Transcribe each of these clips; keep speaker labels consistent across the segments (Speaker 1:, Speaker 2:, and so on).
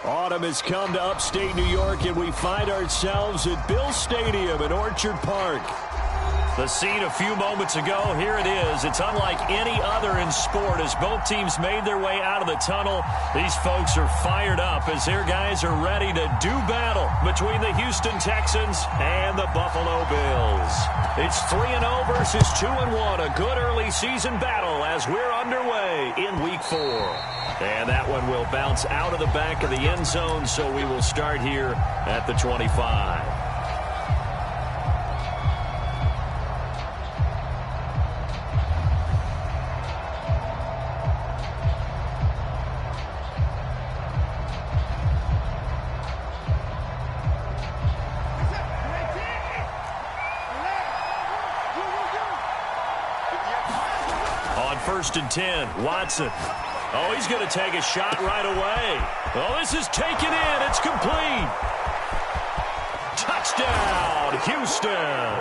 Speaker 1: Autumn has come to upstate New York, and we find ourselves at Bill Stadium in Orchard Park. The scene a few moments ago, here it is. It's unlike any other in sport as both teams made their way out of the tunnel. These folks are fired up as their guys are ready to do battle between the Houston Texans and the Buffalo Bills. It's 3-0 versus 2-1, a good early season battle as we're underway in Week 4. And that one will bounce out of the back of the end zone, so we will start here at the 25. First and 10, Watson. Oh, he's going to take a shot right away. Oh, this is taken in. It's complete. Touchdown, Houston.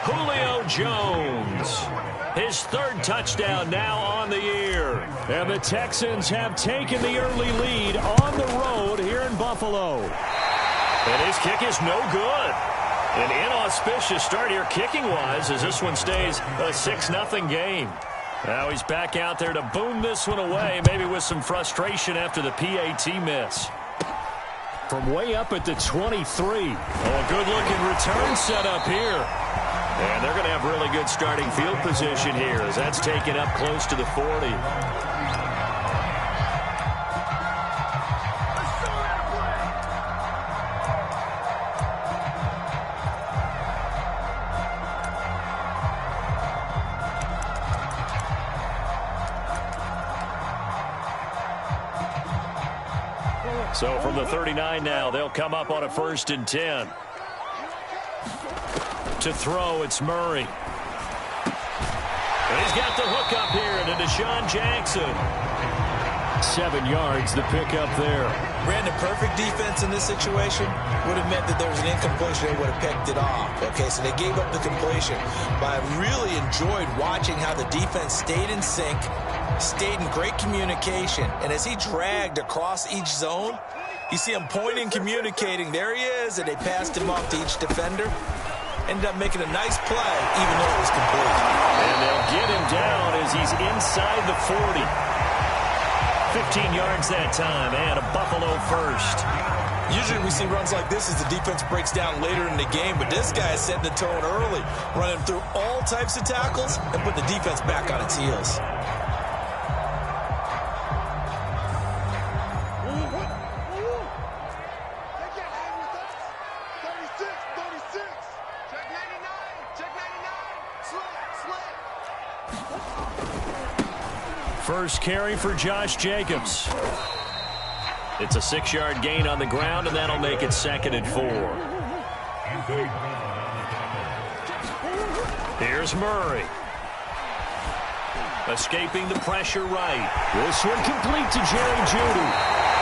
Speaker 1: Julio Jones. His third touchdown now on the year. And the Texans have taken the early lead on the road here in Buffalo. And his kick is no good. An inauspicious start here kicking-wise as this one stays a 6-0 game. Now he's back out there to boom this one away, maybe with some frustration after the PAT miss. From way up at the 23. Oh, a good-looking return set up here. And they're going to have really good starting field position here as that's taken up close to the 40. So from the 39 now, they'll come up on a 1st and 10. To throw, it's Murray. And he's got the hook up here to Deshaun Jackson. 7 yards, the pickup there.
Speaker 2: Brandon, perfect defense in this situation would have meant that there was an incompletion. They would have picked it off. Okay, so they gave up the completion. But I really enjoyed watching how the defense stayed in sync, stayed in great communication. And as he dragged across each zone, you see him pointing, communicating. There he is, and they passed him off to each defender. Ended up making a nice play, even though it was complete.
Speaker 1: And they'll get him down as he's inside the 40. 15 yards that time, and a Buffalo first.
Speaker 2: Usually we see runs like this as the defense breaks down later in the game, but this guy is setting the tone early, running through all types of tackles and put the defense back on its heels.
Speaker 1: First carry for Josh Jacobs. It's a 6-yard gain on the ground, and that'll make it 2nd and 4. Here's Murray. Escaping the pressure right. This one complete to Jerry Jeudy.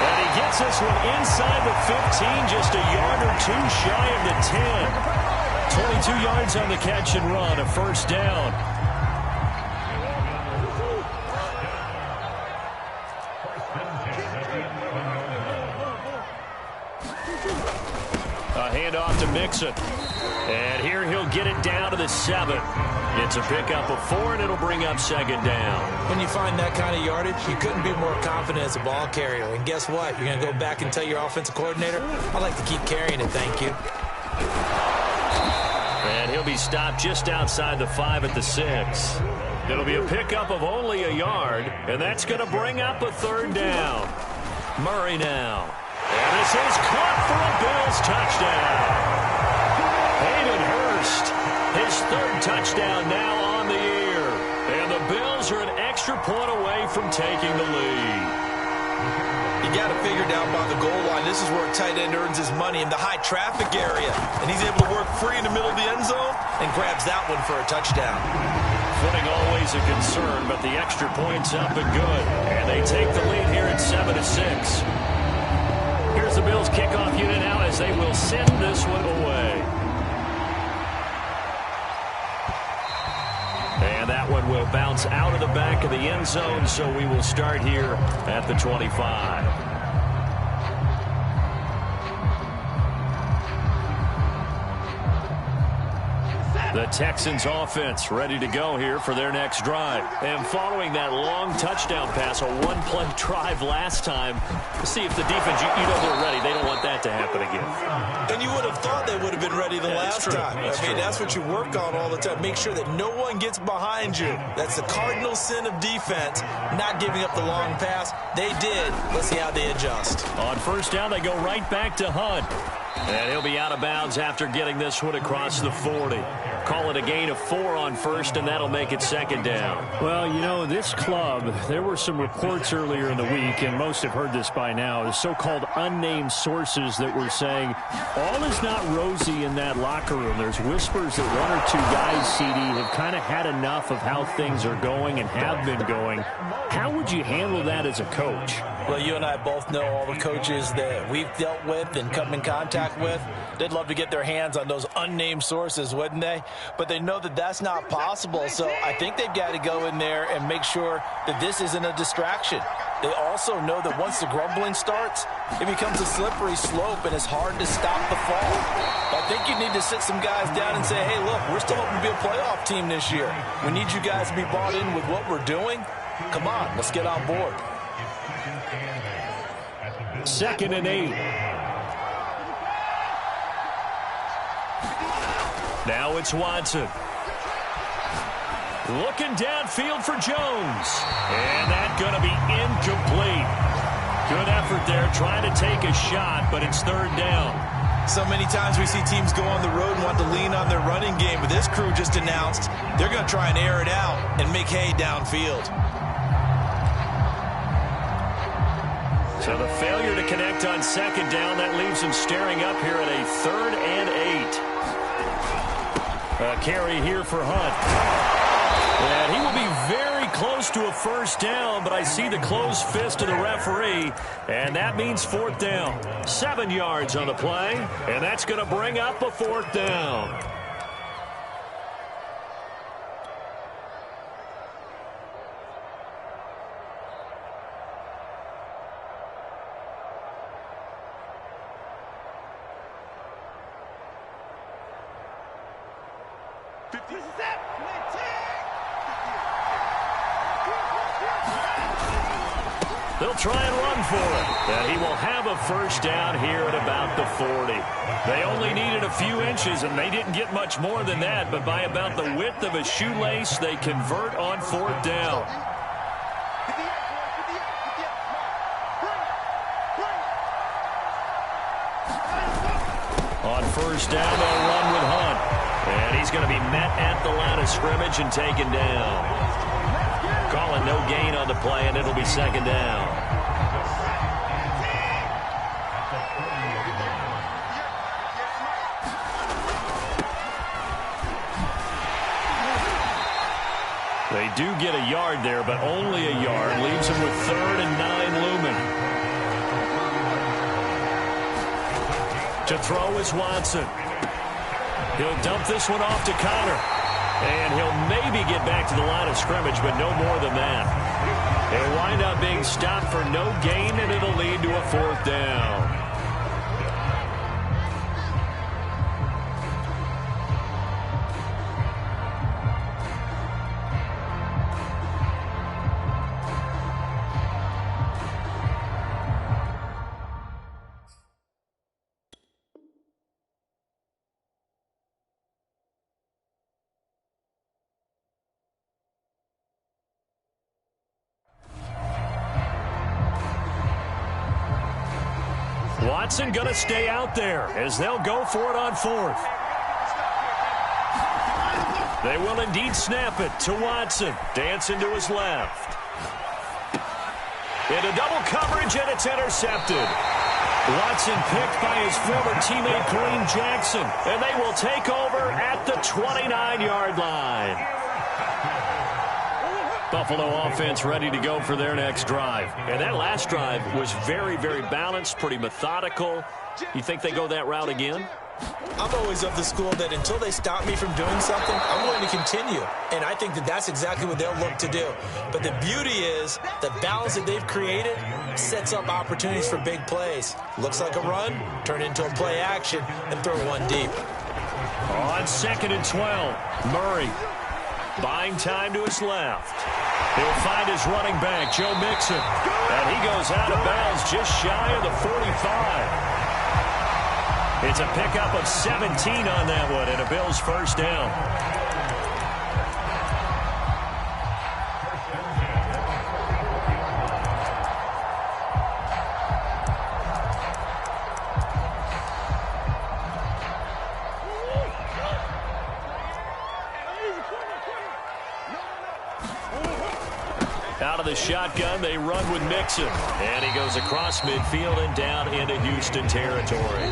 Speaker 1: And he gets this one inside the 15, just a yard or two shy of the 10. 22 yards on the catch and run, a first down. Handoff to Mixon. And here he'll get it down to the 7. It's a pickup of 4, and it'll bring up 2nd down.
Speaker 2: When you find that kind of yardage, you couldn't be more confident as a ball carrier. And guess what? You're going to go back and tell your offensive coordinator, I'd like to keep carrying it, thank you.
Speaker 1: And he'll be stopped just outside the 5 at the 6. It'll be a pickup of only a yard, and that's going to bring up a 3rd down. Murray now. And this is caught for a Bills touchdown. Hayden Hurst, his 3rd touchdown now on the year. And the Bills are an extra point away from taking the lead.
Speaker 2: You got to figure down by the goal line. This is where a tight end earns his money in the high traffic area. And he's able to work free in the middle of the end zone and grabs that one for a touchdown.
Speaker 1: Footing always a concern, but the extra point's up and good. And they take the lead here at 7-6. Here's the Bills kickoff unit now as they will send this one away. And that one will bounce out of the back of the end zone, so we will start here at the 25. The Texans offense ready to go here for their next drive. And following that long touchdown pass, a one-play drive last time, see if the defense, you know they're ready. They don't want that to happen again.
Speaker 2: And you would have thought they would have been ready the last time. That's what you work on all the time. Make sure that no one gets behind you. That's the cardinal sin of defense, not giving up the long pass. They did. Let's see how they adjust.
Speaker 1: On first down, they go right back to Hunt. And he'll be out of bounds after getting this one across the 40. Call it a gain of 4 on first, and that'll make it second down.
Speaker 3: Well, you know, this club, there were some reports earlier in the week, and most have heard this by now, the so-called unnamed sources that were saying all is not rosy in that locker room. There's whispers that 1 or 2 guys, CD, have kind of had enough of how things are going and have been going. How would you handle that as a coach?
Speaker 2: Well, you and I both know all the coaches that we've dealt with and come in contact with. They'd love to get their hands on those unnamed sources, wouldn't they? But they know that that's not possible, so I think they've got to go in there and make sure that this isn't a distraction. They also know that once the grumbling starts, it becomes a slippery slope and it's hard to stop the fall. I think you need to sit some guys down and say, hey, look, we're still hoping to be a playoff team this year. We need you guys to be bought in with what we're doing. Come on, let's get on board.
Speaker 1: 2nd and 8. Now it's Watson. Looking downfield for Jones. And that's going to be incomplete. Good effort there trying to take a shot, but it's 3rd down.
Speaker 2: So many times we see teams go on the road and want to lean on their running game, but this crew just announced they're going to try and air it out and make hay downfield.
Speaker 1: So the failure to connect on 2nd down, that leaves them staring up here at a 3rd and 8. A carry here for Hunt. And he will be very close to a 1st down, but I see the closed fist of the referee, and that means 4th down. 7 yards on the play, and that's going to bring up a 4th down. They'll try and run for it. And he will have a 1st down here at about the 40. They only needed a few inches, and they didn't get much more than that. But by about the width of a shoelace, they convert on 4th down. On 1st down, they'll run with Hunt. And he's going to be met at the line of scrimmage and taken down. Calling no gain on the play, and it'll be 2nd down. They do get a yard there, but only a yard. Leaves them with 3rd and 9 looming. To throw is Watson. He'll dump this one off to Connor. And he'll maybe get back to the line of scrimmage, but no more than that. He'll wind up being stopped for no gain, and it'll lead to a 4th down. Watson going to stay out there as they'll go for it on 4th. They will indeed snap it to Watson. Dancing to his left. Into double coverage, and it's intercepted. Watson picked by his former teammate Kareem Jackson, and they will take over at the 29-yard line. Buffalo offense ready to go for their next drive. And that last drive was very, very balanced, pretty methodical. You think they go that route again?
Speaker 2: I'm always of the school that until they stop me from doing something, I'm going to continue. And I think that that's exactly what they'll look to do. But the beauty is the balance that they've created sets up opportunities for big plays. Looks like a run, turn into a play action, and throw one deep.
Speaker 1: On 2nd and 12, Murray buying time to his left. He'll find his running back, Joe Mixon. And he goes out of bounds just shy of the 45. It's a pickup of 17 on that one and a Bills first down. Out of the shotgun, they run with Mixon. And he goes across midfield and down into Houston territory.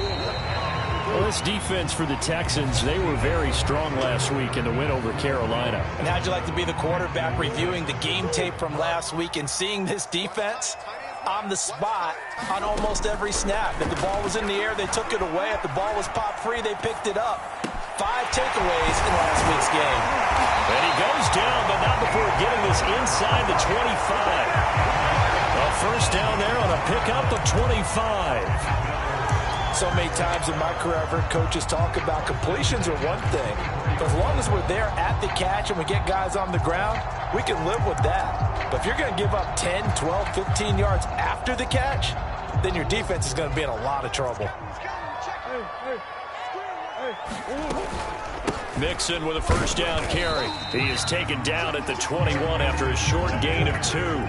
Speaker 3: Well, this defense for the Texans, they were very strong last week in the win over Carolina.
Speaker 2: And how'd you like to be the quarterback reviewing the game tape from last week and seeing this defense on the spot on almost every snap? If the ball was in the air, they took it away. If the ball was popped free, they picked it up. 5 takeaways in last week's game.
Speaker 1: And he goes down, but not before getting this inside the 25. A first down there on a pickup of 25.
Speaker 2: So many times in my career, I've heard coaches talk about completions are one thing. But as long as we're there at the catch and we get guys on the ground, we can live with that. But if you're going to give up 10, 12, 15 yards after the catch, then your defense is going to be in a lot of trouble.
Speaker 1: Mixon with a first down carry. He is taken down at the 21 after a short gain of 2.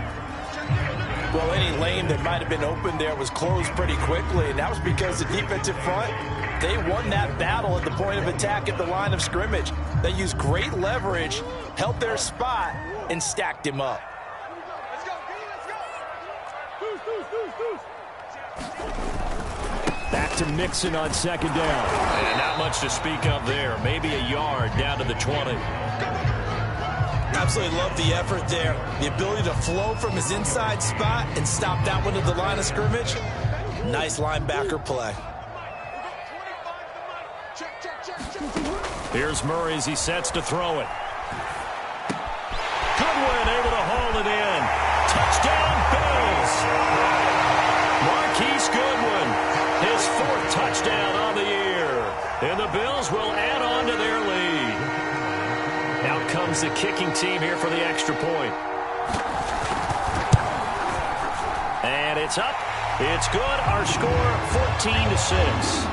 Speaker 2: Well, any lane that might have been open there was closed pretty quickly, and that was because the defensive front, they won that battle at the point of attack at the line of scrimmage. They used great leverage, held their spot, and stacked him up.
Speaker 3: Back to Mixon on 2nd down.
Speaker 1: And not much to speak of there. Maybe a yard down to the 20.
Speaker 2: Absolutely love the effort there. The ability to flow from his inside spot and stop that one at the line of scrimmage. Nice linebacker play.
Speaker 1: Here's Murray as he sets to throw it. Goodwin able to haul it in. Touchdown, Bills. Marquise Goodwin, his 4th touchdown on the year. And the Bills will add on to their lead. Out comes the kicking team here for the extra point. And it's up. It's good. Our score 14-6.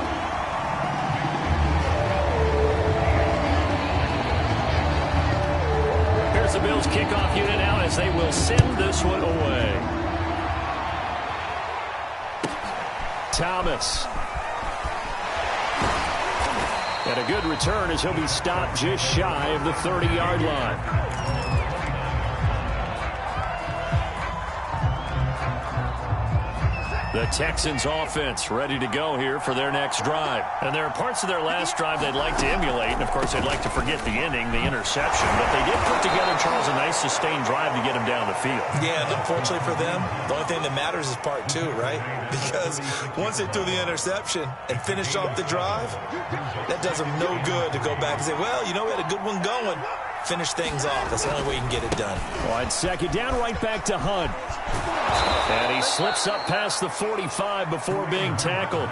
Speaker 1: Here's the Bills kickoff unit now as they will send this one away. Thomas. And a good return as he'll be stopped just shy of the 30-yard line. The Texans offense ready to go here for their next drive. And there are parts of their last drive they'd like to emulate. And, of course, they'd like to forget the ending, the interception. But they did put together, Charles, a nice sustained drive to get him down the field.
Speaker 2: Yeah, and unfortunately for them, the only thing that matters is part 2, right? Because once they threw the interception and finished off the drive, that does them no good to go back and say, well, you know, we had a good one going. Finish things off. That's the only way you can get it done.
Speaker 3: On 2nd down, right back to Hunt.
Speaker 1: And he slips up past the 45 before being tackled.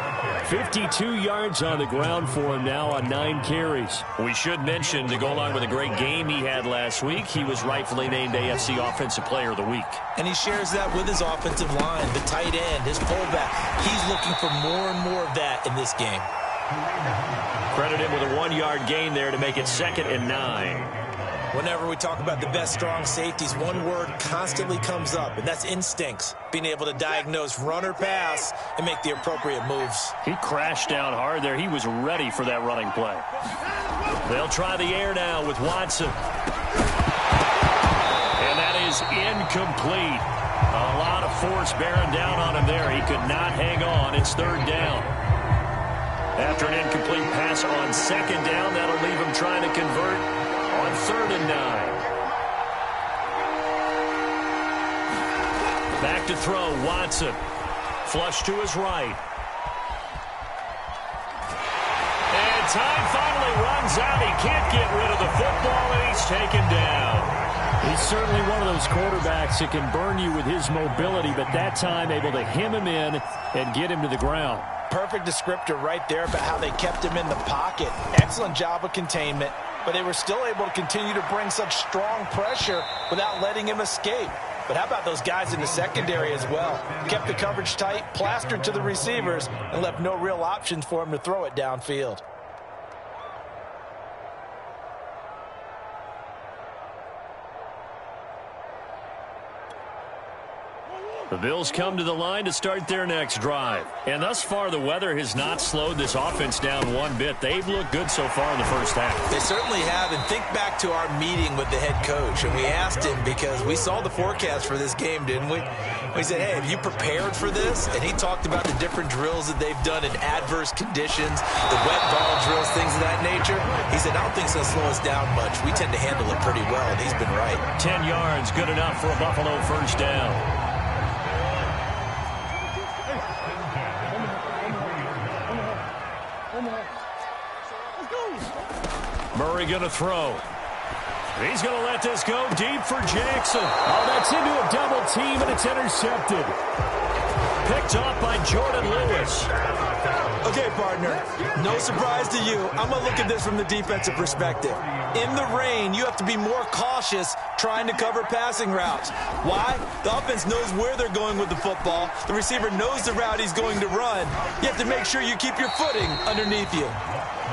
Speaker 3: 52 yards on the ground for him now on 9 carries.
Speaker 1: We should mention, to go along with a great game he had last week, he was rightfully named AFC Offensive Player of the Week.
Speaker 2: And he shares that with his offensive line, the tight end, his fullback. He's looking for more and more of that in this game.
Speaker 1: Credit him with a 1-yard gain there to make it 2nd and 9.
Speaker 2: Whenever we talk about the best strong safeties, one word constantly comes up, and that's instincts. Being able to diagnose run or pass and make the appropriate moves.
Speaker 3: He crashed down hard there. He was ready for that running play.
Speaker 1: They'll try the air now with Watson. And that is incomplete. A lot of force bearing down on him there. He could not hang on. It's 3rd down. After an incomplete pass on 2nd down, that'll leave him trying to convert on 3rd and 9. Back to throw, Watson. Flush to his right. And time finally runs out. He can't get rid of the football, and he's taken down.
Speaker 3: He's certainly one of those quarterbacks that can burn you with his mobility, but that time able to hem him in and get him to the ground.
Speaker 2: Perfect descriptor right there about how they kept him in the pocket. Excellent job of containment, but they were still able to continue to bring such strong pressure without letting him escape. But how about those guys in the secondary as well? Kept the coverage tight, plastered to the receivers, and left no real options for him to throw it downfield.
Speaker 3: The Bills come to the line to start their next drive. And thus far, the weather has not slowed this offense down one bit. They've looked good so far in the first half.
Speaker 2: They certainly have. And think back to our meeting with the head coach. And we asked him, because we saw the forecast for this game, didn't we? We said, hey, have you prepared for this? And he talked about the different drills that they've done in adverse conditions, the wet ball drills, things of that nature. He said, I don't think it's going to slow us down much. We tend to handle it pretty well, and he's been right.
Speaker 3: 10 yards, good enough for a Buffalo first down. Murray going to throw. He's going to let this go deep for Jackson. Oh, that's into a double team, and it's intercepted. Picked off by Jordan Lewis.
Speaker 2: Okay, partner, no surprise to you. I'm going to look at this from the defensive perspective. In the rain, you have to be more cautious trying to cover passing routes. Why? The offense knows where they're going with the football. The receiver knows the route he's going to run. You have to make sure you keep your footing underneath you.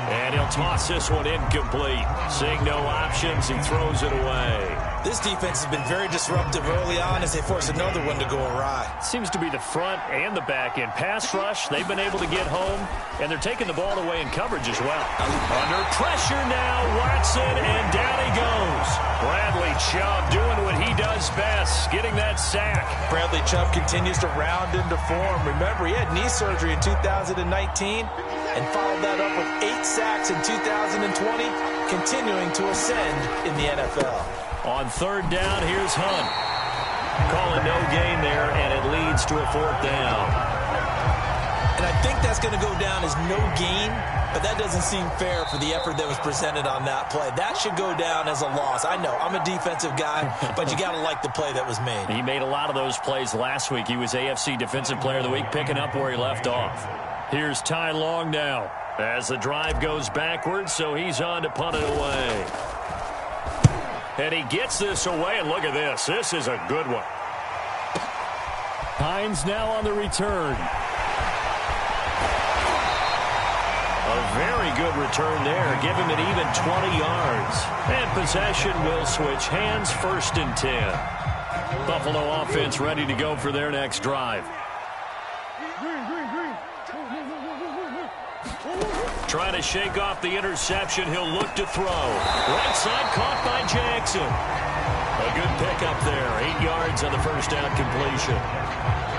Speaker 3: And he'll toss this one incomplete. Seeing no options, he throws it away.
Speaker 2: This defense has been very disruptive early on as they force another one to go awry.
Speaker 3: Seems to be the front and the back end. Pass rush, they've been able to get home, and they're taking the ball away in coverage as well. Under pressure now, Watson, and down he goes. Bradley Chubb doing what he does best, getting that sack.
Speaker 2: Bradley Chubb continues to round into form. Remember, he had knee surgery in 2019 and followed that up with 8 sacks in 2020, continuing to ascend in the NFL.
Speaker 3: On third down, here's Hunt. Calling no gain there, and it leads to a fourth down.
Speaker 2: And I think that's going to go down as no gain, but that doesn't seem fair for the effort that was presented on that play. That should go down as a loss. I know, I'm a defensive guy, but you got to like the play that was made.
Speaker 3: He made a lot of those plays last week. He was AFC Defensive Player of the Week, picking up where he left off. Here's Ty Long now as the drive goes backwards, so he's on to punt it away. And he gets this away, and look at this. This is a good one. Hines now on the return. A very good return there. Give him an even 20 yards. And possession will switch hands, 1st and 10. Buffalo offense ready to go for their next drive. Trying to shake off the interception. He'll look to throw. Right side caught by Jackson. A good pickup there. 8 yards on the first down completion.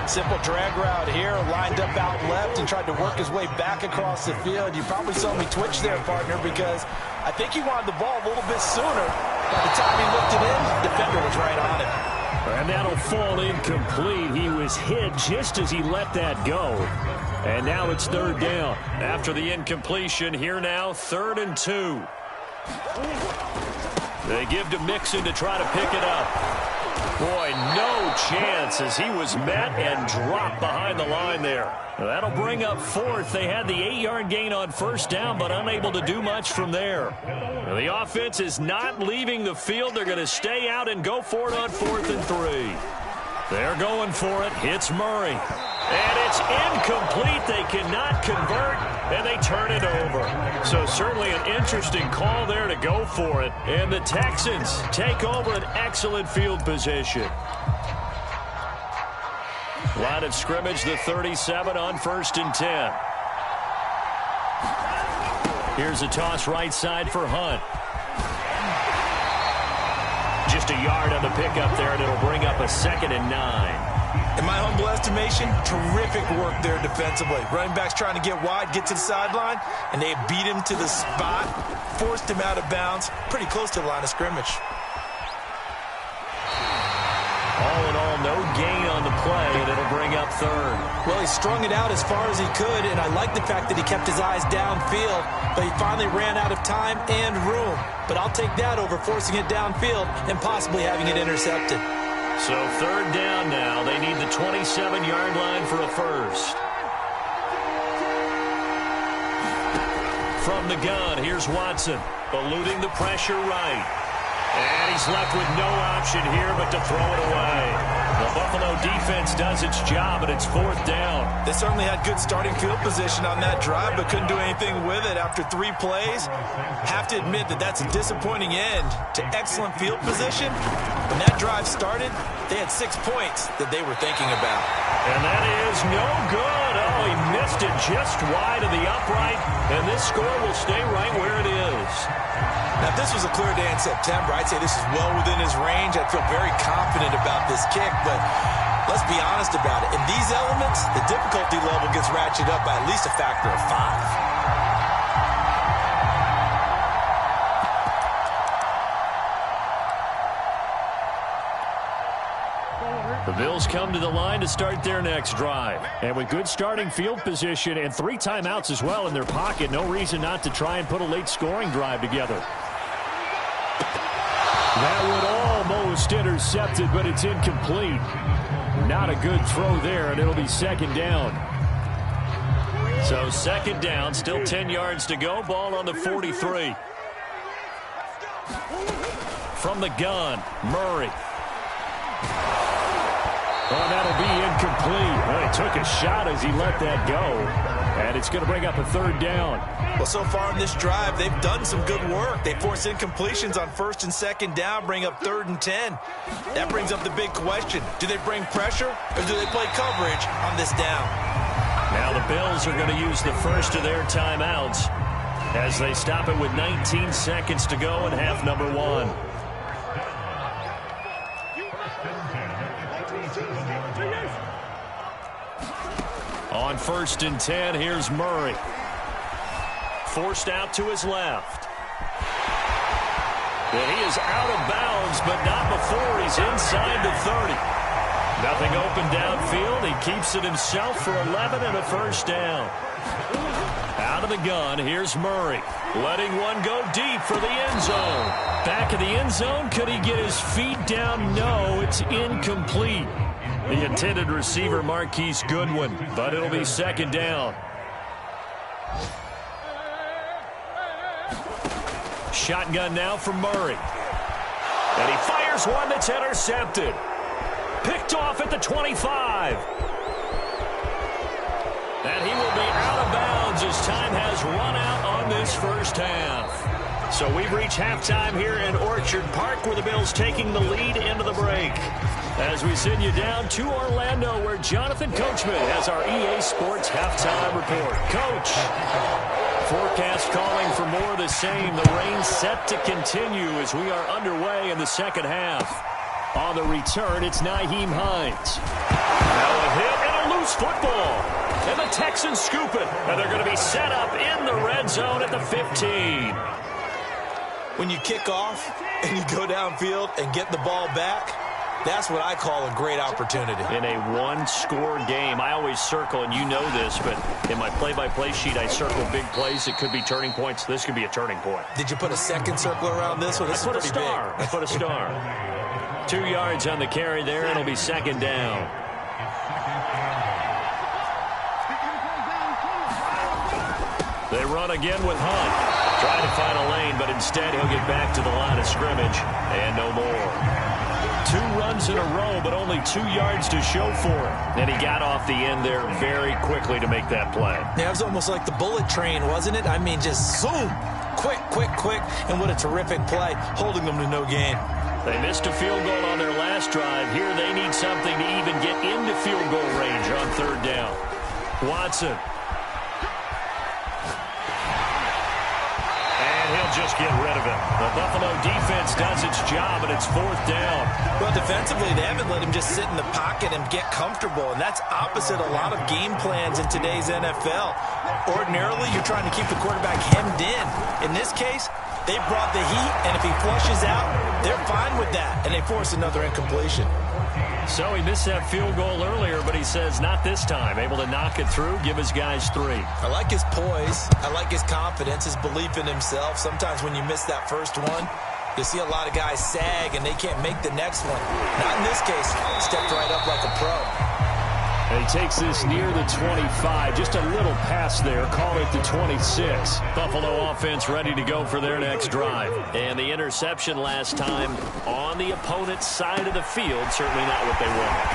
Speaker 2: Simple drag route here. Lined up out left and tried to work his way back across the field. You probably saw me twitch there, partner, because I think he wanted the ball a little bit sooner. By the time he looked it in, the defender was right on him.
Speaker 3: And that'll fall incomplete. He was hit just as he let that go. And now it's third down. After the incompletion, here now, 3rd and 2. They give to Mixon to try to pick it up. Boy, no chance as he was met and dropped behind the line there. That'll bring up 4th. They had the 8-yard gain on first down, but unable to do much from there. The offense is not leaving the field. They're going to stay out and go for it on 4th and 3. They're going for it. Hits Murray. And it's incomplete. They cannot convert, and they turn it over. So certainly an interesting call there to go for it. And the Texans take over an excellent field position. Line of scrimmage, the 37 on 1st and 10. Here's a toss right side for Hunt. Just a yard on the pickup there, and it'll bring up a 2nd and 9.
Speaker 2: In my humble estimation, terrific work there defensively. Running back's trying to get wide, get to the sideline, and they beat him to the spot, forced him out of bounds, pretty close to the line of scrimmage.
Speaker 3: All in all, no gain on the play, and it'll bring up 3rd.
Speaker 2: Well, he strung it out as far as he could, and I like the fact that he kept his eyes downfield, but he finally ran out of time and room. But I'll take that over forcing it downfield and possibly having it intercepted.
Speaker 3: So 3rd down now. They need the 27-yard line for a first.
Speaker 1: From the gun, here's Watson, eluding the pressure right. And he's left with no option here but to throw it away. The Buffalo defense does its job, and it's 4th down.
Speaker 2: They certainly had good starting field position on that drive, but couldn't do anything with it after 3 plays. Have to admit that that's a disappointing end to excellent field position. When that drive started, they had 6 points that they were thinking about.
Speaker 1: And that is no good. Oh, he missed it just wide of the upright, and this score will stay right where it is.
Speaker 2: Now, if this was a clear day in September, I'd say this is well within his range. I'd feel very confident about this kick, but let's be honest about it. In these elements, the difficulty level gets ratcheted up by at least a factor of 5.
Speaker 1: The Bills come to the line to start their next drive. And with good starting field position and 3 timeouts as well in their pocket, no reason not to try and put a late scoring drive together. That would almost intercepted, but it's incomplete. Not a good throw there, and it'll be 2nd down. So 2nd down, still 10 yards to go. Ball on the 43. From the gun, Murray. Oh, that'll be incomplete. Well, he took a shot as he let that go. And it's going to bring up a 3rd down.
Speaker 2: Well, so far in this drive, they've done some good work. They force incompletions on 1st and 2nd down, bring up 3rd and 10. That brings up the big question. Do they bring pressure or do they play coverage on this down?
Speaker 1: Now the Bills are going to use the first of their timeouts as they stop it with 19 seconds to go in half number 1. On 1st and 10, here's Murray. Forced out to his left. And he is out of bounds, but not before he's inside the 30. Nothing open downfield. He keeps it himself for 11 and a 1st down. Out of the gun, here's Murray. Letting one go deep for the end zone. Back of the end zone, could he get his feet down? No, it's incomplete. The intended receiver, Marquise Goodwin, but it'll be 2nd down. Shotgun now from Murray. And he fires one that's intercepted. Picked off at the 25. And he will be out of bounds as time has run out on this 1st half. So we've reached halftime here in Orchard Park, where the Bills taking the lead into the break. As we send you down to Orlando, where Jonathan Coachman has our EA Sports halftime report. Coach, forecast calling for more of the same. The rain set to continue as we are underway in the 2nd half. On the return, it's Nyheim Hines. Now a hit and a loose football. And the Texans scoop it. And they're going to be set up in the red zone at the 15.
Speaker 2: When you kick off and you go downfield and get the ball back, that's what I call a great opportunity.
Speaker 1: In a 1-score game, I always circle, and you know this, but in my play-by-play sheet, I circle big plays. It could be turning points. This could be a turning point.
Speaker 2: Did you put a 2nd circle around this one? This is pretty big.
Speaker 1: I put a star. 2 yards on the carry there, and it'll be 2nd down. They run again with Hunt. Trying to find a lane, but instead he'll get back to the line of scrimmage, and no more. 2 runs in a row, but only 2 yards to show for it. And he got off the end there very quickly to make that play.
Speaker 2: Yeah, it was almost like the bullet train, wasn't it? I mean, just zoom. Quick, quick, quick. And what a terrific play, holding them to no gain.
Speaker 1: They missed a field goal on their last drive. Here they need something to even get into field goal range on 3rd down. Watson. Just get rid of it. The Buffalo defense does its job, and it's 4th down.
Speaker 2: Well, defensively, they haven't let him just sit in the pocket and get comfortable, and that's opposite a lot of game plans in today's NFL. Ordinarily, you're trying to keep the quarterback hemmed in. In this case, they brought the heat, and if he flushes out, they're fine with that, and they force another incompletion.
Speaker 1: So he missed that field goal earlier, but he says not this time. Able to knock it through, give his guys 3.
Speaker 2: I like his poise. I like his confidence, his belief in himself. Sometimes when you miss that first one, you see a lot of guys sag and they can't make the next one. Not in this case. Stepped right up like a pro.
Speaker 3: And he takes this near the 25. Just a little pass there. Call it the 26.
Speaker 1: Buffalo offense ready to go for their next drive. And the interception last time on the opponent's side of the field. Certainly not what they wanted.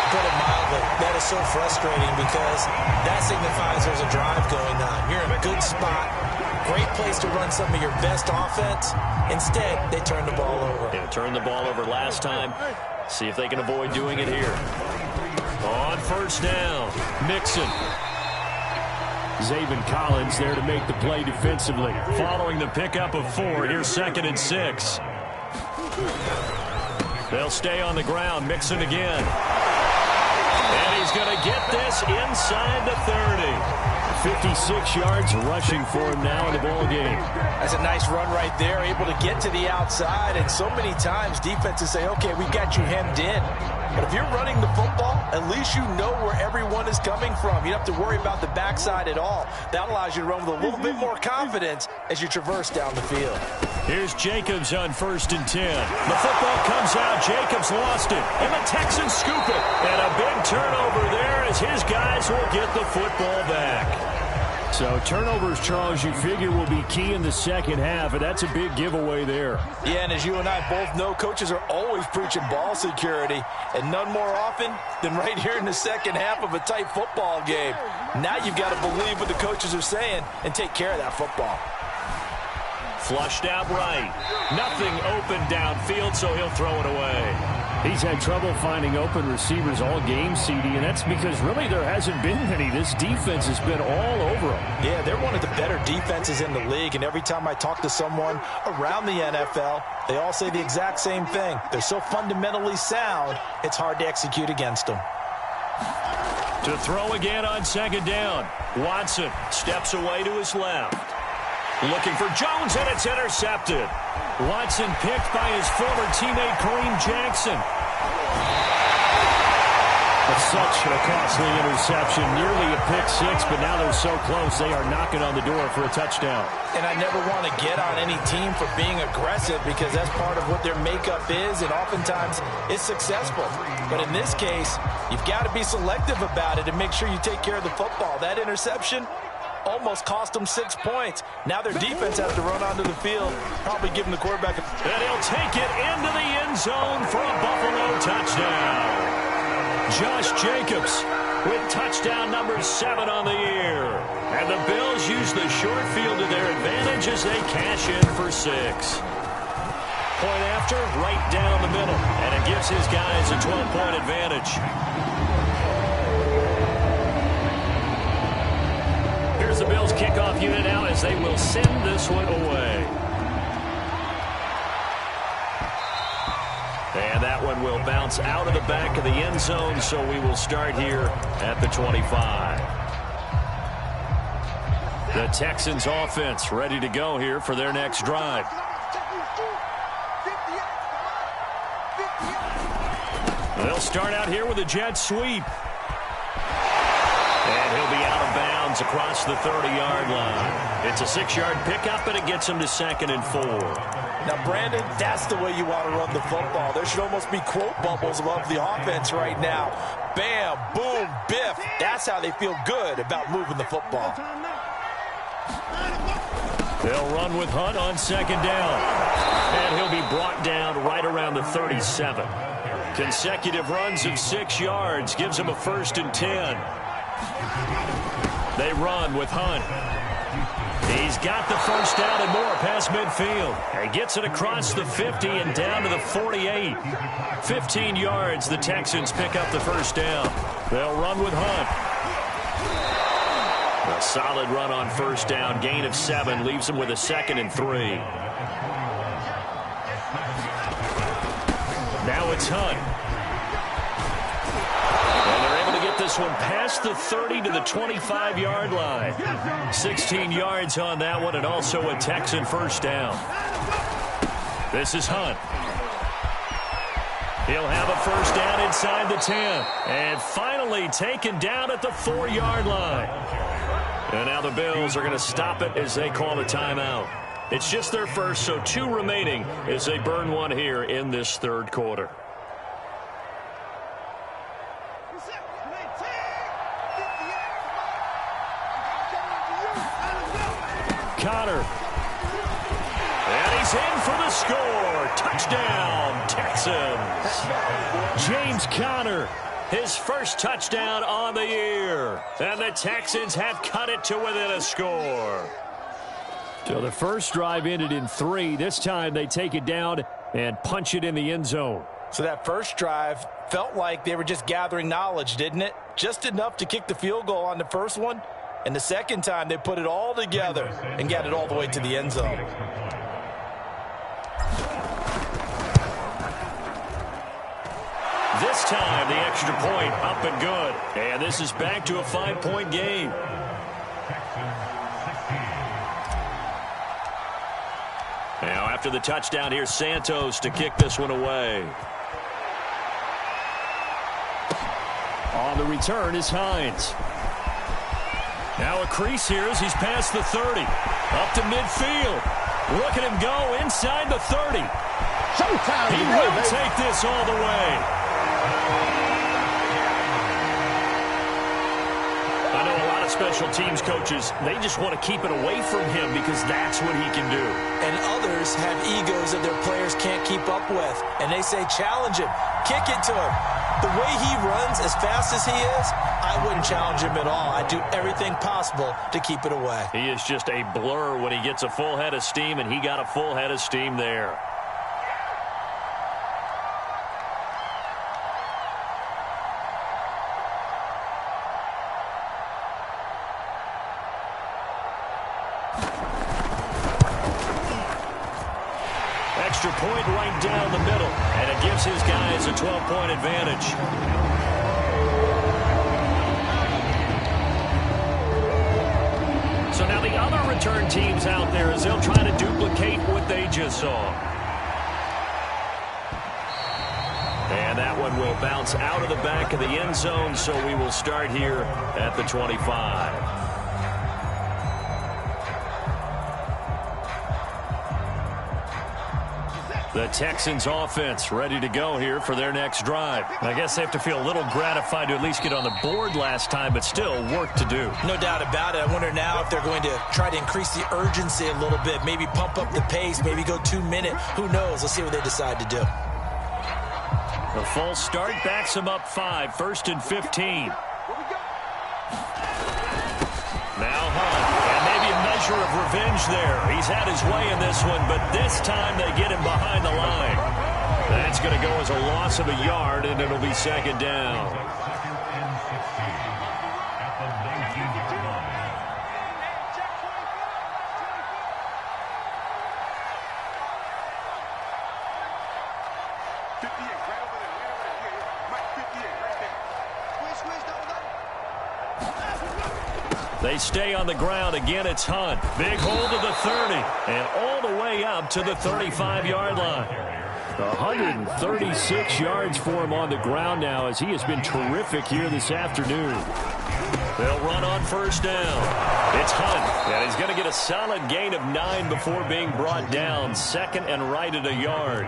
Speaker 2: Put it mildly, that is so frustrating because that signifies there's a drive going on. You're in a good spot. Great place to run some of your best offense. Instead, they turn the ball over.
Speaker 1: Yeah, turned the ball over last time. See if they can avoid doing it here. On first down, Mixon.
Speaker 3: Zaven Collins there to make the play defensively.
Speaker 1: Following the pickup of 4, here's 2nd and 6. They'll stay on the ground. Mixon again. And he's going to get this inside the 30.
Speaker 3: 56 yards rushing for him now in the ball game.
Speaker 2: That's a nice run right there, able to get to the outside. And so many times defenses say, okay, we've got you hemmed in. But if you're running the football, at least you know where everyone is coming from. You don't have to worry about the backside at all. That allows you to run with a little bit more confidence as you traverse down the field.
Speaker 1: Here's Jacobs on 1st and 10. The football comes out. Jacobs lost it. And the Texans scoop it. And a big turnover there as his guys will get the football back.
Speaker 3: So turnovers, Charles, you figure will be key in the second half, and that's a big giveaway there.
Speaker 2: Yeah, and as you and I both know, coaches are always preaching ball security, and none more often than right here in the second half of a tight football game. Now you've got to believe what the coaches are saying and take care of that football.
Speaker 1: Flushed out right. Nothing open downfield, so he'll throw it away.
Speaker 3: He's had trouble finding open receivers all game, CD, and that's because really there hasn't been many. This defense has been all over them.
Speaker 2: Yeah, they're one of the better defenses in the league, and every time I talk to someone around the NFL, they all say the exact same thing. They're so fundamentally sound, it's hard to execute against them.
Speaker 1: To throw again on 2nd down. Watson steps away to his left. Looking for Jones, and it's intercepted. Watson picked by his former teammate Kareem Jackson.
Speaker 3: It's such a costly interception, nearly a pick-6, but now they're so close they are knocking on the door for a touchdown.
Speaker 2: And I never want to get on any team for being aggressive because that's part of what their makeup is, and oftentimes it's successful. But in this case, you've got to be selective about it and make sure you take care of the football. That interception almost cost them 6 points. Now their defense has to run onto the field, probably giving the quarterback a...
Speaker 1: And he'll take it into the end zone for a Buffalo touchdown. Josh Jacobs with touchdown number 7 on the year. And the Bills use the short field to their advantage as they cash in for 6. Point after, right down the middle. And it gives his guys a 12-point advantage. Here's the Bills kickoff unit now as they will send this one away. And that one will bounce out of the back of the end zone, so we will start here at the 25. The Texans offense ready to go here for their next drive. They'll start out here with a jet sweep. And he'll be out of bounds across the 30-yard line. It's a 6-yard pickup, and it gets him to 2nd and 4.
Speaker 2: Now, Brandon, that's the way you want to run the football. There should almost be quote bubbles above the offense right now. Bam, boom, biff. That's how they feel good about moving the football.
Speaker 1: They'll run with Hunt on 2nd down. And he'll be brought down right around the 37. Consecutive runs of 6 yards gives him a 1st and 10. They run with Hunt. He's got the 1st down and more past midfield. He gets it across the 50 and down to the 48. 15 yards, the Texans pick up the 1st down. They'll run with Hunt. A solid run on 1st down. Gain of 7 leaves him with a 2nd and 3. Now it's Hunt. This one past the 30 to the 25-yard line. 16 yards on that one, and also a Texan 1st down. This is Hunt. He'll have a 1st down inside the 10. And finally taken down at the 4-yard line. And now the Bills are going to stop it as they call a timeout. It's just their first, so 2 remaining as they burn one here in this 3rd quarter. Conner. And he's in for the score. Touchdown, Texans. James Conner, his first touchdown on the year. And the Texans have cut it to within a score. So the first drive ended in 3. This time they take it down and punch it in the end zone.
Speaker 2: So that first drive felt like they were just gathering knowledge, didn't it? Just enough to kick the field goal on the first one. And the second time they put it all together and got it all the way to the end zone.
Speaker 1: This time the extra point up and good. And this is back to a 5-point game. Now after the touchdown, here's Santos to kick this one away. On the return is Hines. Now a crease here as he's past the 30. Up to midfield. Look at him go inside the 30.
Speaker 4: Showtime.
Speaker 1: He will take this all the way. I know a lot of special teams coaches, they just want to keep it away from him because that's what he can do.
Speaker 2: And others have egos that their players can't keep up with. And they say, challenge him. Kick it to him. The way he runs as fast as he is, I wouldn't challenge him at all. I'd do everything possible to keep it away.
Speaker 1: He is just a blur when he gets a full head of steam, and he got a full head of steam there. Extra point right down the middle, and it gives his guys a 12-point advantage. So now the other return teams out there as they'll try to duplicate what they just saw. And that one will bounce out of the back of the end zone, so we will start here at the 25. The Texans offense ready to go here for their next drive. I guess they have to feel a little gratified to at least get on the board last time, but still work to do.
Speaker 2: No doubt about it. I wonder now if they're going to try to increase the urgency a little bit, maybe pump up the pace, maybe go 2-minute. Who knows? Let's see what they decide to do.
Speaker 1: The false start backs them up 5, 1st and 15. Now Hunt, and maybe a measure of revenge there. He's had his way in this one, but this time they get him behind the line. That's going to go as a loss of a yard, and it'll be second down. They stay on the ground. Again, it's Hunt. Big hold of the 30. And all the way up to the 35-yard line. 136 yards for him on the ground now as he has been terrific here this afternoon. They'll run on first down. It's Hunt. And he's going to get a solid gain of 9 before being brought down. Second and right at a yard.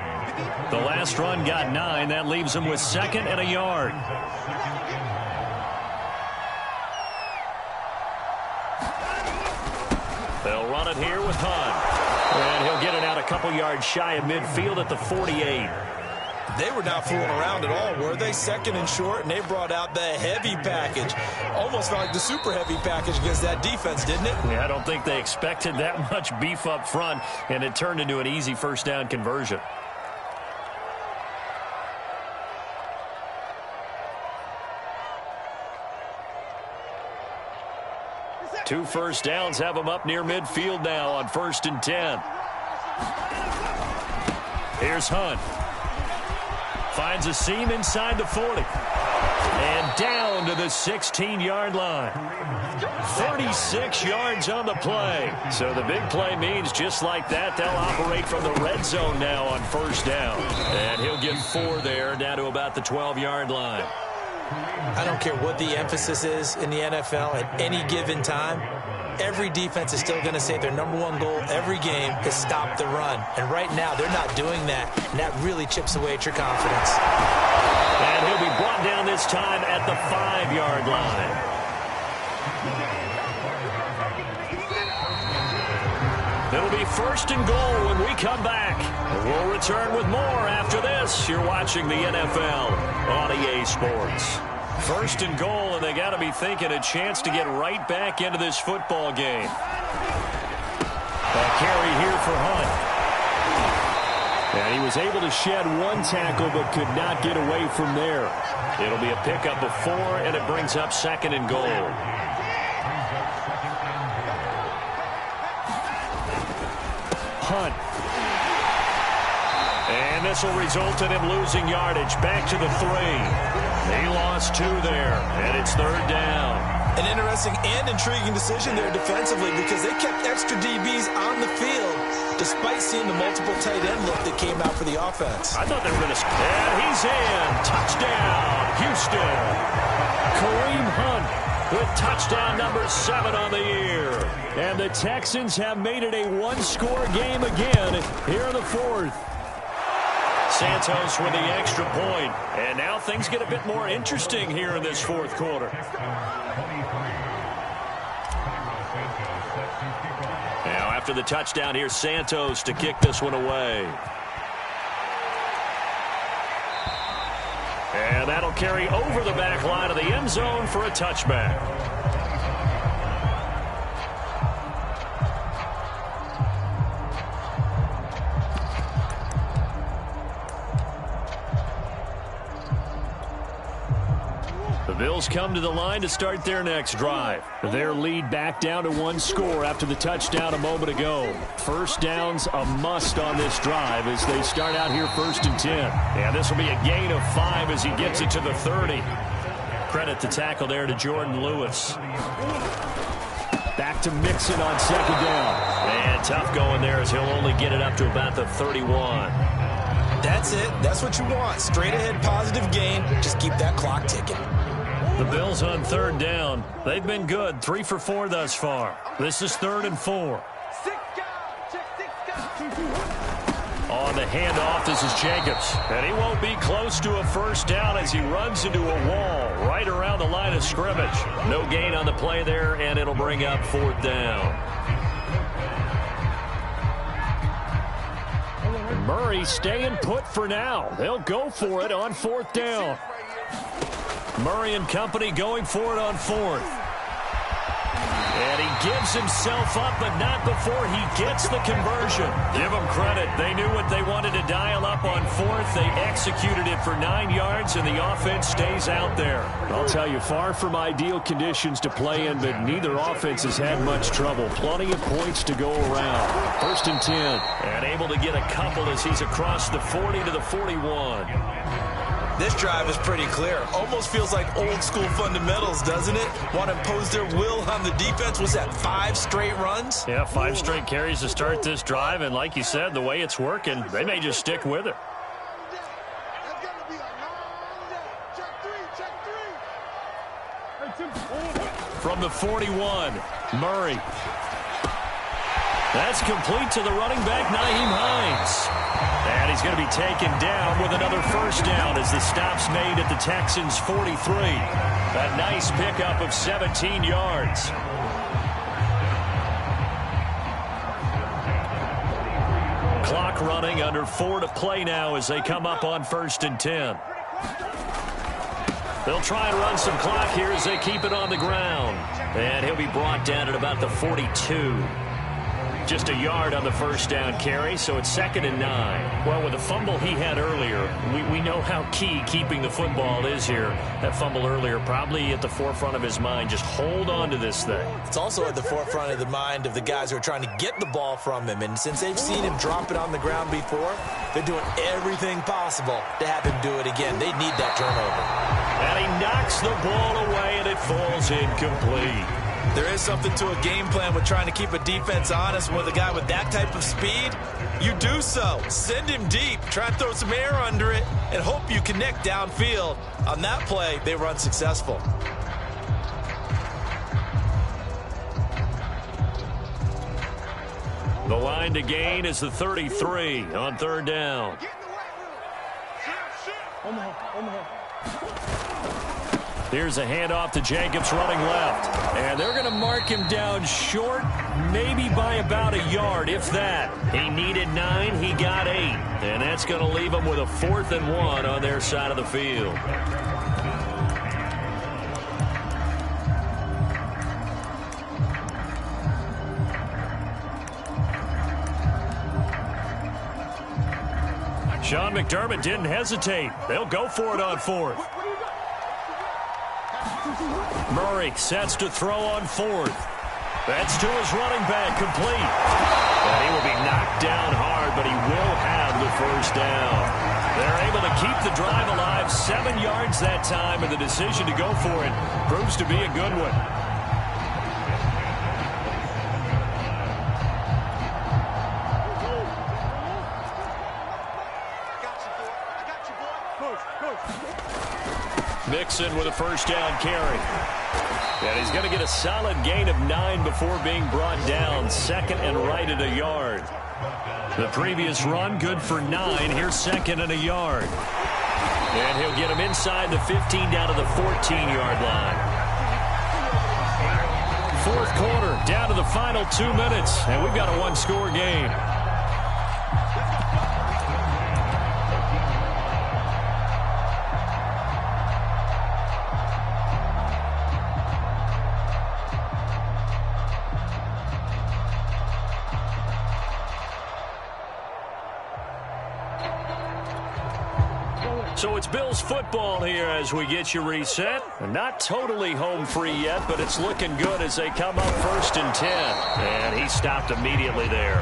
Speaker 1: The last run got 9. That leaves him with second and a yard. They'll run it here with Hunt. And he'll get it out a couple yards shy of midfield at the 48.
Speaker 2: They were not fooling around at all, were they? Second and short, and they brought out the heavy package. Almost felt like the super heavy package against that defense, didn't it?
Speaker 1: Yeah, I don't think they expected that much beef up front, and it turned into an easy first down conversion. Two first downs have them up near midfield now on 1st and 10. Here's Hunt. Finds a seam inside the 40. And down to the 16-yard line. 36 yards on the play. So the big play means just like that, they'll operate from the red zone now on first down. And he'll get 4 there, down to about the 12-yard line.
Speaker 2: I don't care what the emphasis is in the NFL at any given time. Every defense is still going to say their #1 goal every game is stop the run. And right now, they're not doing that. And that really chips away at your confidence.
Speaker 1: And he'll be brought down this time at the 5-yard line. It'll be 1st and goal when we come back. We'll return with more after this. You're watching the NFL on EA Sports. 1st and goal, and they got to be thinking a chance to get right back into this football game. A carry here for Hunt. And he was able to shed one tackle but could not get away from there. It'll be a pickup of 4, and it brings up 2nd and goal. Hunt. And this will result in him losing yardage. Back to the 3. He lost 2 there, and it's 3rd down.
Speaker 2: An interesting and intriguing decision there defensively because they kept extra DBs on the field despite seeing the multiple tight end look that came out for the offense.
Speaker 1: I thought they were going to... And he's in. Touchdown, Houston. Kareem Hunt with touchdown number 7 on the year. And the Texans have made it a one-score game again here in the 4th. Santos with the extra point. And now things get a bit more interesting here in this 4th quarter. Now after the touchdown, here's Santos to kick this one away. And that'll carry over the back line of the end zone for a touchback. The Bills come to the line to start their next drive. Their lead back down to 1 score after the touchdown a moment ago. 1st down's a must on this drive as they start out here 1st and 10. And this will be a gain of 5 as he gets it to the 30. Credit the tackle there to Jordan Lewis. Back to Mixon on 2nd down. And tough going there as he'll only get it up to about the 31.
Speaker 2: That's it. That's what you want. Straight ahead positive gain. Just keep that clock ticking.
Speaker 1: The Bills on 3rd down. They've been good. 3 for 4 thus far. This is 3rd and 4. On the handoff, this is Jacobs. And he won't be close to a 1st down as he runs into a wall right around the line of scrimmage. No gain on the play there, and it'll bring up 4th down. Murray staying put for now. They'll go for it on 4th down. Murray and company going for it on 4th. And he gives himself up, but not before he gets the conversion. Give them credit. They knew what they wanted to dial up on 4th. They executed it for 9 yards, and the offense stays out there. I'll tell you, far from ideal conditions to play in, but neither offense has had much trouble. Plenty of points to go around. 1st and 10. And able to get a couple as he's across the 40 to the 41.
Speaker 2: This drive is pretty clear. Almost feels like old school fundamentals, doesn't it? Want to impose their will on the defense. Was that 5 straight runs?
Speaker 1: Yeah, 5 straight carries to start this drive. And like you said, the way it's working, they may just stick with it. From the 41, Murray. That's complete to the running back, Nyheim Hines. And he's going to be taken down with another 1st down as the stop's made at the Texans' 43. A nice pickup of 17 yards. Clock running, under 4 to play now as they come up on 1st and 10. They'll try and run some clock here as they keep it on the ground. And he'll be brought down at about the 42. Just a yard on the 1st down carry, so it's 2nd and 9. Well, with the fumble he had earlier, we know how key keeping the football is here. That fumble earlier probably at the forefront of his mind. Just hold on to this thing.
Speaker 2: It's also at the forefront of the mind of the guys who are trying to get the ball from him. And since they've seen him drop it on the ground before, they're doing everything possible to have him do it again. They need that turnover.
Speaker 1: And he knocks the ball away, and it falls incomplete.
Speaker 2: There is something to a game plan with trying to keep a defense honest with a guy with that type of speed. You do so. Send him deep. Try and throw some air under it and hope you connect downfield. On that play, they were unsuccessful.
Speaker 1: The line to gain is the 33 on 3rd down. Here's a handoff to Jacobs running left. And they're going to mark him down short, maybe by about a yard, if that. He needed 9, he got 8. And that's going to leave him with a 4th and 1 on their side of the field. Sean McDermott didn't hesitate. They'll go for it on 4th. Murray sets to throw on 4th. That's to his running back, complete. And he will be knocked down hard, but he will have the first down. They're able to keep the drive alive, 7 yards that time, and the decision to go for it proves to be a good one. Mixon with a first down carry. And he's going to get a solid gain of 9 before being brought down. 2nd and right at a yard. The previous run, good for 9. Here's 2nd and a yard. And he'll get him inside the 15 down to the 14-yard line. 4th quarter, down to the final 2 minutes. And we've got a 1-score game. So it's Bills football here as we get you reset. Not totally home free yet, but it's looking good as they come up 1st and 10. And he stopped immediately there.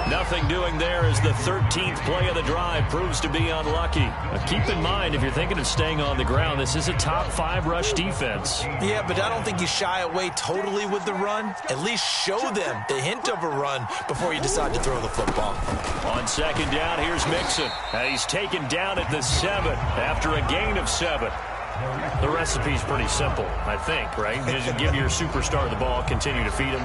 Speaker 1: Nothing doing there as the 13th play of the drive proves to be unlucky. Now keep in mind, if you're thinking of staying on the ground, this is a top 5 rush defense.
Speaker 2: Yeah, but I don't think you shy away totally with the run. At least show them the hint of a run before you decide to throw the football.
Speaker 1: On 2nd down, here's Mixon. He's taken down at the 7 after a gain of 7. The recipe's pretty simple, I think, right? Just give your superstar the ball, continue to feed him.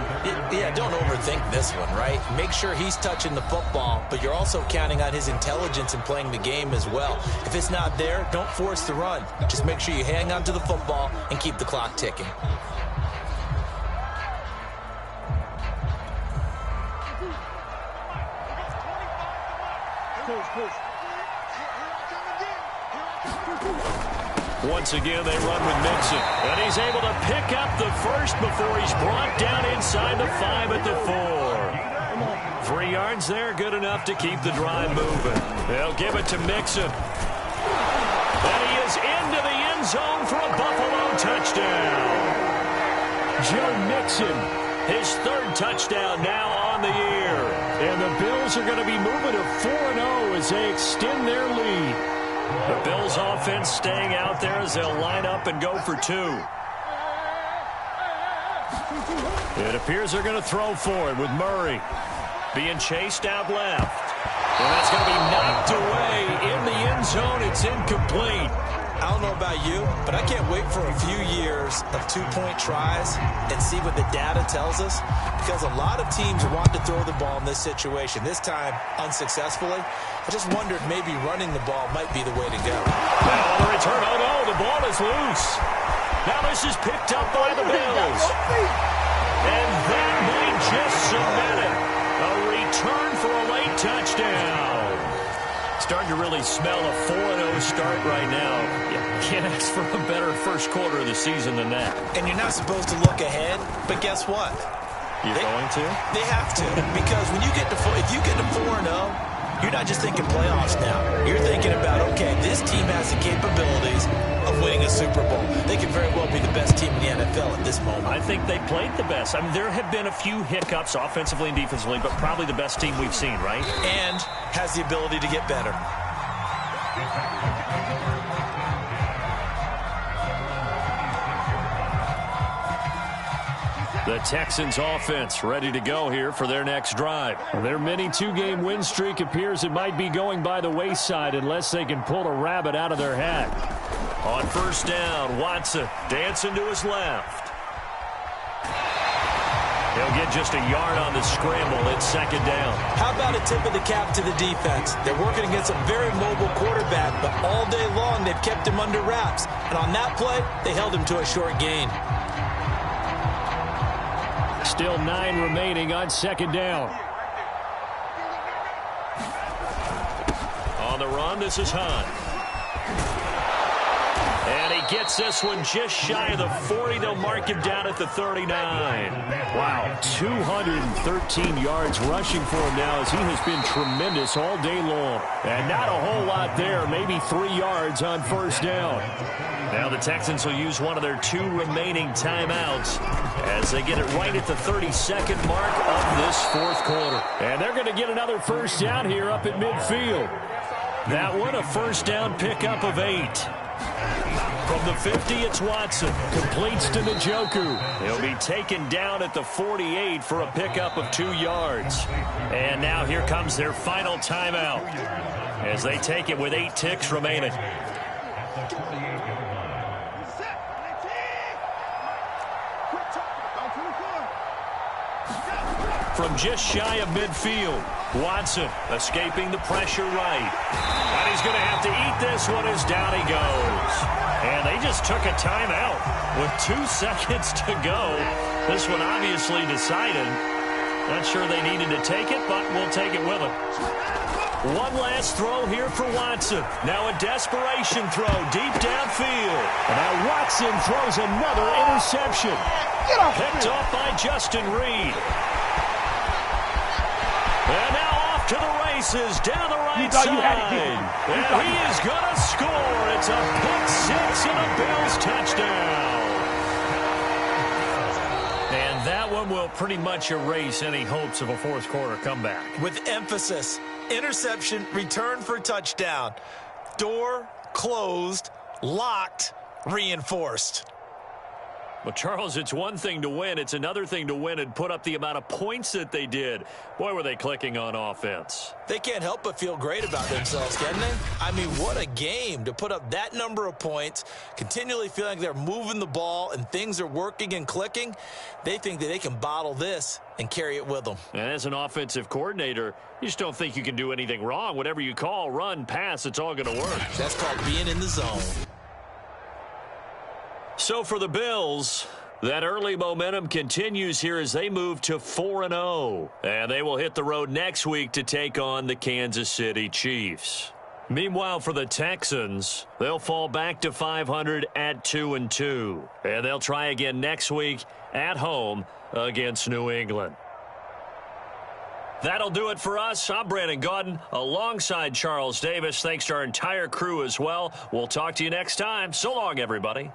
Speaker 2: Yeah, don't overthink this one, right? Make sure he's touching the football, but you're also counting on his intelligence in playing the game as well. If it's not there, don't force the run. Just make sure you hang on to the football and keep the clock ticking.
Speaker 1: Once again, they run with Mixon. And he's able to pick up the first before he's brought down inside the 5 at the 4. 3 yards there, good enough to keep the drive moving. They'll give it to Mixon. And he is into the end zone for a Buffalo touchdown. Joe Mixon, his 3rd touchdown now on the year. And the Bills are going to be moving to 4-0 as they extend their lead. The Bills offense staying out there as they'll line up and go for 2. It appears they're going to throw for it with Murray being chased out left. And that's going to be knocked away in the end zone. It's incomplete.
Speaker 2: I don't know about you, but I can't wait for a few years of 2-point tries and see what the data tells us, because a lot of teams want to throw the ball in this situation. This time, unsuccessfully. I just wondered maybe running the ball might be the way to go.
Speaker 1: Now on the return, oh no, the ball is loose. Now this is picked up by the Bills. And that may just cement it. A return for a late touchdown. Starting to really smell a 4-0 start right now. You can't ask for a better first quarter of the season than that.
Speaker 2: And you're not supposed to look ahead, but guess what?
Speaker 1: You're going to?
Speaker 2: They have to, because when you get to if you get to 4-0, you're not just thinking playoffs now. You're thinking about, okay, this team has the capabilities of winning a Super Bowl. They could very well be the best team in the NFL at this moment.
Speaker 1: I think they played the best. I mean, there have been a few hiccups offensively and defensively, but probably the best team we've seen, right?
Speaker 2: And has the ability to get better.
Speaker 1: The Texans offense ready to go here for their next drive. Their mini 2-game win streak appears it might be going by the wayside unless they can pull a rabbit out of their hat. On 1st down, Watson dancing to his left. He'll get just a yard on the scramble. It's second down.
Speaker 2: How about a tip of the cap to the defense? They're working against a very mobile quarterback, but all day long they've kept him under wraps. And on that play, they held him to a short gain.
Speaker 3: Still 9 remaining on second down.
Speaker 1: On the run, this is Hunt. And he gets this one just shy of the 40. They'll mark him down at the 39.
Speaker 3: Wow, 213 yards rushing for him now as he has been tremendous all day long. And not a whole lot there, maybe 3 yards on first down.
Speaker 1: Now the Texans will use one of their 2 remaining timeouts as they get it right at the 32nd mark of this fourth quarter.
Speaker 3: And they're going to get another first down here up at midfield.
Speaker 1: That one, a first down pickup of 8. From the 50, it's Watson. Completes to Njoku. He'll be taken down at the 48 for a pickup of 2 yards. And now here comes their final timeout as they take it with 8 ticks remaining. From just shy of midfield, Watson escaping the pressure right. And he's going to have to eat this one as down he goes. And they just took a timeout with 2 seconds to go. This one obviously decided. Not sure they needed to take it, but we'll take it with them. One last throw here for Watson. Now a desperation throw deep downfield.
Speaker 3: And now Watson throws another interception.
Speaker 1: Picked off by Justin Reed. And now off to the races down the right side. And he is going to score. It's a pick 6 and a Bills touchdown. And that one will pretty much erase any hopes of a fourth quarter comeback.
Speaker 2: With emphasis, interception, return for touchdown. Door closed, locked, reinforced.
Speaker 1: Well, Charles, it's one thing to win. It's another thing to win and put up the amount of points that they did. Boy, were they clicking on offense.
Speaker 2: They can't help but feel great about themselves, can they? I mean, what a game to put up that number of points, continually feeling they're moving the ball and things are working and clicking. They think that they can bottle this and carry it with them.
Speaker 1: And as an offensive coordinator, you just don't think you can do anything wrong. Whatever you call, run, pass, it's all going to work.
Speaker 2: That's called being in the zone.
Speaker 1: So for the Bills, that early momentum continues here as they move to 4-0. And they will hit the road next week to take on the Kansas City Chiefs. Meanwhile, for the Texans, they'll fall back to 500 at 2-2. And they'll try again next week at home against New England. That'll do it for us. I'm Brandon Gaudin alongside Charles Davis. Thanks to our entire crew as well. We'll talk to you next time. So long, everybody.